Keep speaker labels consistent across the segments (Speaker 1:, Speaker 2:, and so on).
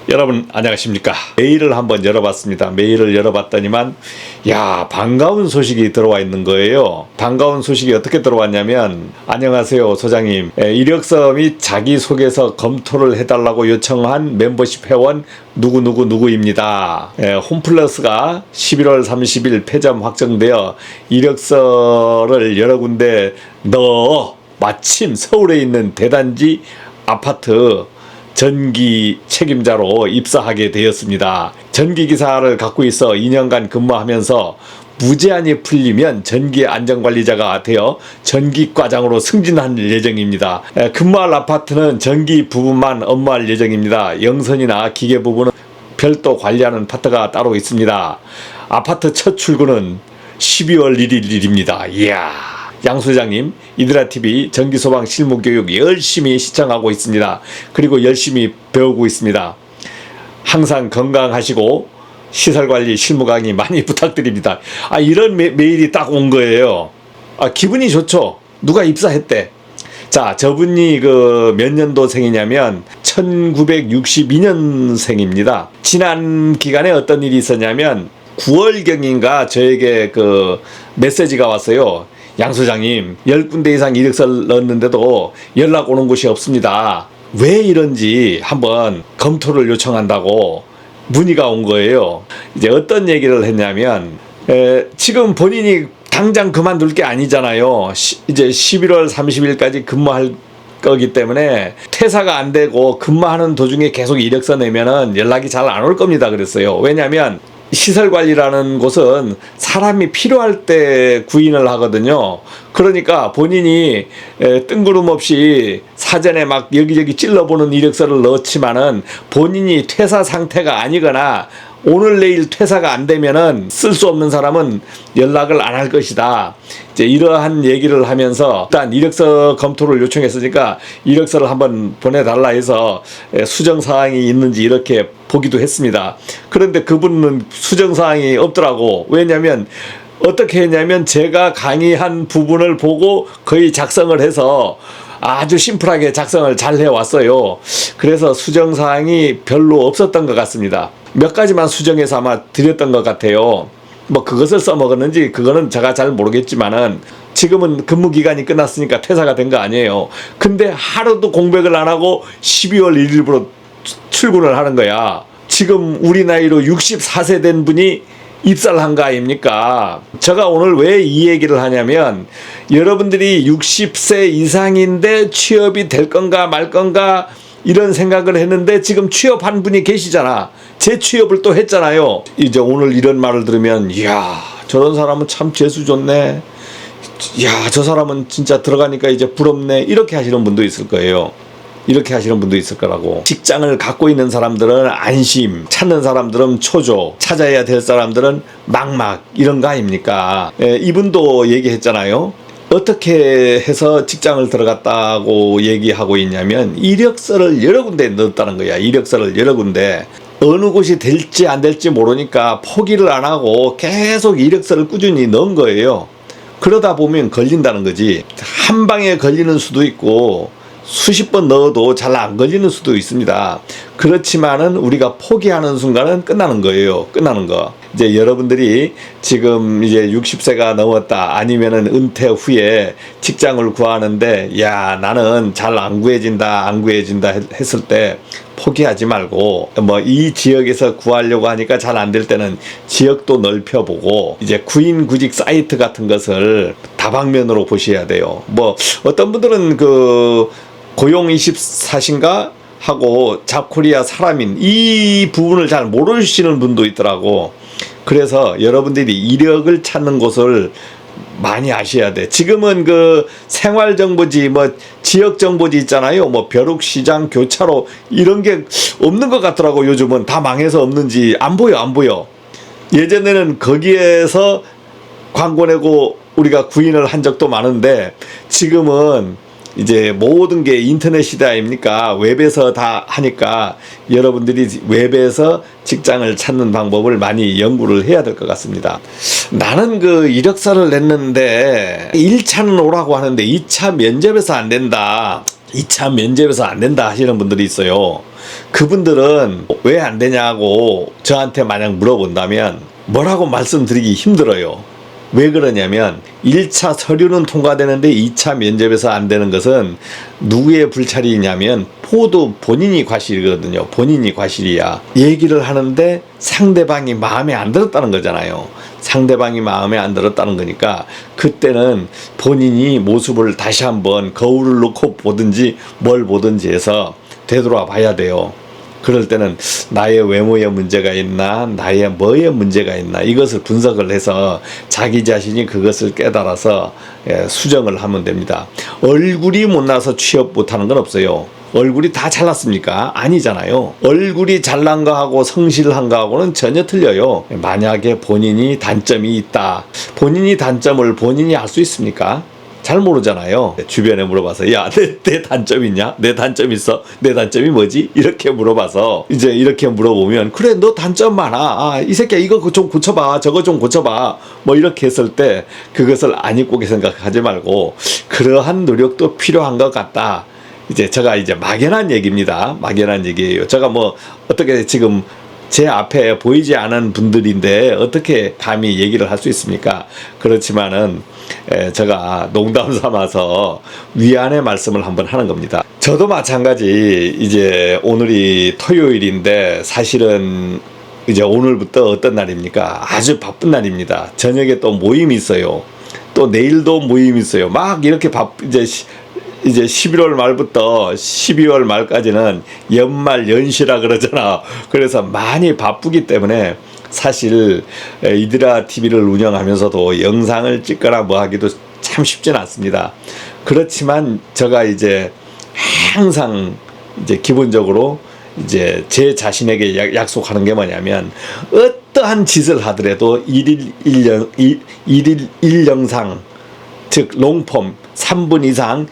Speaker 1: 여러분 안녕하십니까. 메일을 한번 열어봤습니다. 메일을 열어봤더니만 반가운 소식이 들어와 있는 거예요. 반가운 소식이 어떻게 들어왔냐면, 안녕하세요 소장님, 이력서 및 자기소개서 검토를 해달라고 요청한 멤버십 회원 누구누구누구입니다. 홈플러스가 11월 30일 폐점 확정되어 이력서를 여러 군데 넣어 마침 서울에 있는 대단지 아파트 전기 책임자로 입사하게 되었습니다. 전기기사를 갖고 있어 2년간 근무하면서 무제한이 풀리면 전기 안전관리자가 되어 전기과장으로 승진할 예정입니다. 근무할 아파트는 전기 부분만 업무할 예정입니다. 영선이나 기계 부분은 별도 관리하는 파트가 따로 있습니다. 아파트 첫 출근은 12월 1일 일입니다. 이야. 양 소장님, 이드라TV 전기소방 실무교육 열심히 시청하고 있습니다. 그리고 열심히 배우고 있습니다. 항상 건강하시고 시설관리 실무 강의 많이 부탁드립니다. 이런 메일이 딱 온 거예요. 기분이 좋죠. 누가 입사했대. 자, 저분이 몇 년도생이냐면 1962년생입니다. 지난 기간에 어떤 일이 있었냐면 9월경인가 저에게 메시지가 왔어요. 양 소장님, 10군데 이상 이력서를 넣었는데도 연락 오는 곳이 없습니다. 왜 이런지 한번 검토를 요청한다고 문의가 온 거예요. 이제 어떤 얘기를 했냐면, 지금 본인이 당장 그만둘 게 아니잖아요. 이제 11월 30일까지 근무할 거기 때문에 퇴사가 안 되고 근무하는 도중에 계속 이력서 내면은 연락이 잘 안 올 겁니다. 그랬어요. 왜냐면 시설관리라는 곳은 사람이 필요할 때 구인을 하거든요. 그러니까 본인이 뜬구름없이 사전에 막 여기저기 찔러보는 이력서를 넣었지만은 본인이 퇴사 상태가 아니거나 오늘 내일 퇴사가 안 되면은 쓸 수 없는 사람은 연락을 안 할 것이다. 이제 이러한 얘기를 하면서 일단 이력서 검토를 요청했으니까 이력서를 한번 보내달라 해서 수정사항이 있는지 이렇게 보기도 했습니다. 그런데 그분은 수정사항이 없더라고. 왜냐면 어떻게 했냐면 제가 강의한 부분을 보고 거의 작성을 해서 아주 심플하게 작성을 잘 해왔어요. 그래서 수정사항이 별로 없었던 것 같습니다. 몇 가지만 수정해서 아마 드렸던 것 같아요. 그것을 써먹었는지 그거는 제가 잘 모르겠지만은 지금은 근무기간이 끝났으니까 퇴사가 된 거 아니에요. 근데 하루도 공백을 안 하고 12월 1일부로 출근을 하는 거야. 지금 우리 나이로 64세 된 분이 입사를 한 거 아닙니까? 제가 오늘 왜 이 얘기를 하냐면, 여러분들이 60세 이상인데 취업이 될 건가 말 건가 이런 생각을 했는데 지금 취업한 분이 계시잖아. 재취업을 또 했잖아요. 이제 오늘 이런 말을 들으면, 이야, 저런 사람은 참 재수 좋네. 이야, 저 사람은 진짜 들어가니까 이제 부럽네. 이렇게 하시는 분도 있을 거예요. 이렇게 하시는 분도 있을 거라고. 직장을 갖고 있는 사람들은 안심, 찾는 사람들은 초조, 찾아야 될 사람들은 막막, 이런 거 아닙니까? 이분도 얘기했잖아요. 어떻게 해서 직장을 들어갔다고 얘기하고 있냐면, 이력서를 여러 군데 넣었다는 거야. 이력서를 여러 군데. 어느 곳이 될지 안 될지 모르니까 포기를 안 하고 계속 이력서를 꾸준히 넣은 거예요. 그러다 보면 걸린다는 거지. 한 방에 걸리는 수도 있고 수십 번 넣어도 잘 안 걸리는 수도 있습니다. 그렇지만은 우리가 포기하는 순간은 끝나는 거예요. 끝나는 거. 이제 여러분들이 지금 이제 60세가 넘었다, 아니면은 은퇴 후에 직장을 구하는데, 나는 잘 안 구해진다 했을 때 포기하지 말고, 이 지역에서 구하려고 하니까 잘 안 될 때는 지역도 넓혀보고, 이제 구인 구직 사이트 같은 것을 다방면으로 보셔야 돼요. 어떤 분들은 고용24신가 하고 잡코리아 사람인 이 부분을 잘 모르시는 분도 있더라고. 그래서 여러분들이 이력을 찾는 곳을 많이 아셔야 돼. 지금은 생활정보지, 지역정보지 있잖아요. 벼룩시장, 교차로, 이런 게 없는 것 같더라고. 요즘은 다 망해서 없는지 안 보여. 예전에는 거기에서 광고 내고 우리가 구인을 한 적도 많은데, 지금은 이제 모든 게 인터넷 시대 아닙니까? 웹에서 다 하니까 여러분들이 웹에서 직장을 찾는 방법을 많이 연구를 해야 될 것 같습니다. 나는 이력서를 냈는데 1차는 오라고 하는데 2차 면접에서 안 된다. 2차 면접에서 안 된다 하시는 분들이 있어요. 그분들은 왜 안 되냐고 저한테 만약 물어본다면 뭐라고 말씀드리기 힘들어요. 왜 그러냐면 1차 서류는 통과되는데 2차 면접에서 안 되는 것은 누구의 불찰이냐면 모두 본인이 과실이거든요. 본인이 과실이야. 얘기를 하는데 상대방이 마음에 안 들었다는 거잖아요. 상대방이 마음에 안 들었다는 거니까 그때는 본인이 모습을 다시 한번 거울을 놓고 보든지 뭘 보든지 해서 되돌아 봐야 돼요. 그럴 때는 나의 외모에 문제가 있나, 나의 뭐에 문제가 있나, 이것을 분석을 해서 자기 자신이 그것을 깨달아서 수정을 하면 됩니다. 얼굴이 못나서 취업 못하는 건 없어요. 얼굴이 다 잘났습니까? 아니잖아요. 얼굴이 잘난 거하고 성실한 거하고는 전혀 틀려요. 만약에 본인이 단점이 있다. 본인이 단점을 본인이 알 수 있습니까? 잘 모르잖아요. 주변에 물어봐서 야, 내 단점 있냐? 내 단점 있어? 내 단점이 뭐지? 이렇게 물어봐서 이제 이렇게 물어보면 그래 너 단점 많아. 아, 이 새끼야 이거 좀 고쳐봐. 저거 좀 고쳐봐. 뭐 이렇게 했을 때 그것을 안 이쁘게 생각하지 말고 그러한 노력도 필요한 것 같다. 이제 제가 이제 막연한 얘기입니다. 막연한 얘기예요. 제가 뭐 어떻게 지금 제 앞에 보이지 않은 분들인데 어떻게 감히 얘기를 할 수 있습니까? 그렇지만은 제가 농담 삼아서 위안의 말씀을 한번 하는 겁니다. 저도 마찬가지 이제 오늘이 토요일인데 사실은 이제 오늘부터 어떤 날입니까? 아주 바쁜 날입니다. 저녁에 또 모임이 있어요. 또 내일도 모임이 있어요. 막 이렇게 이제 11월 말부터 12월 말까지는 연말 연시라 그러잖아. 그래서 많이 바쁘기 때문에 사실 이드라 TV를 운영하면서도 영상을 찍거나 뭐 하기도 참 쉽지는 않습니다. 그렇지만 제가 이제 항상 이제 기본적으로 이제 제 자신에게 약속하는 게 뭐냐면 어떠한 짓을 하더라도 1일 1영상 즉 롱폼 3분 이상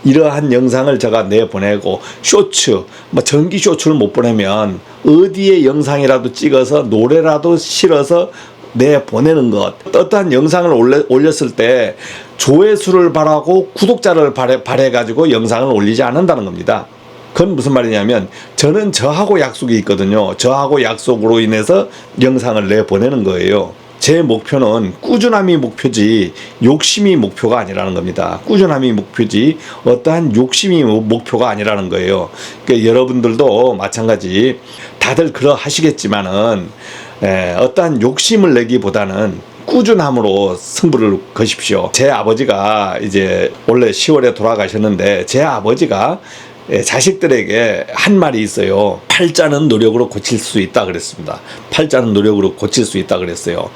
Speaker 1: 이러한 영상을 제가 내보내고 쇼츠, 뭐 전기 쇼츠를 못 보내면 어디에 영상이라도 찍어서 노래라도 실어서 내보내는 것. 어떠한 영상을 올렸을 때 조회수를 바라고 구독자를 바래가지고 영상을 올리지 않는다는 겁니다. 그건 무슨 말이냐면 저는 저하고 약속이 있거든요. 저하고 약속으로 인해서 영상을 내보내는 거예요. 제 목표는 꾸준함이 목표지 욕심이 목표가 아니라는 겁니다. 꾸준함이 목표지 어떠한 욕심이 목표가 아니라는 거예요. 그러니까 여러분들도 마찬가지 다들 그러하시겠지만은 어떠한 욕심을 내기보다는 꾸준함으로 승부를 거십시오. 제 아버지가 이제 원래 10월에 돌아가셨는데 제 아버지가 자식들에게 한 말이 있어요. 팔자는 노력으로 고칠 수 있다 그랬습니다. 팔자는 노력으로 고칠 수 있다 그랬어요.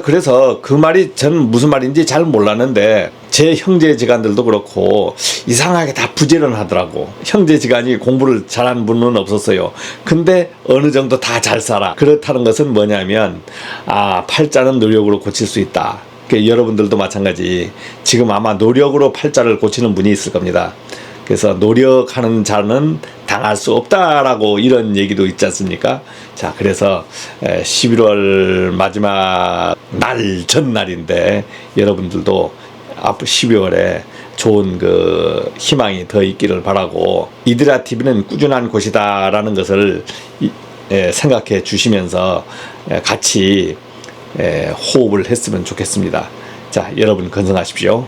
Speaker 1: 그래서 그 말이 저는 무슨 말인지 잘 몰랐는데 제 형제지간들도 그렇고 이상하게 다 부지런하더라고. 형제지간이 공부를 잘하는 분은 없었어요. 근데 어느 정도 다 잘 살아. 그렇다는 것은 뭐냐면 팔자는 노력으로 고칠 수 있다. 그러니까 여러분들도 마찬가지. 지금 아마 노력으로 팔자를 고치는 분이 있을 겁니다. 그래서 노력하는 자는 당할 수 없다라고 이런 얘기도 있지 않습니까? 자, 그래서 11월 마지막 날 전날인데 여러분들도 앞으로 12월에 좋은 그 희망이 더 있기를 바라고 이드라 TV는 꾸준한 곳이다라는 것을 생각해 주시면서 같이 호흡을 했으면 좋겠습니다. 자, 여러분 건강하십시오.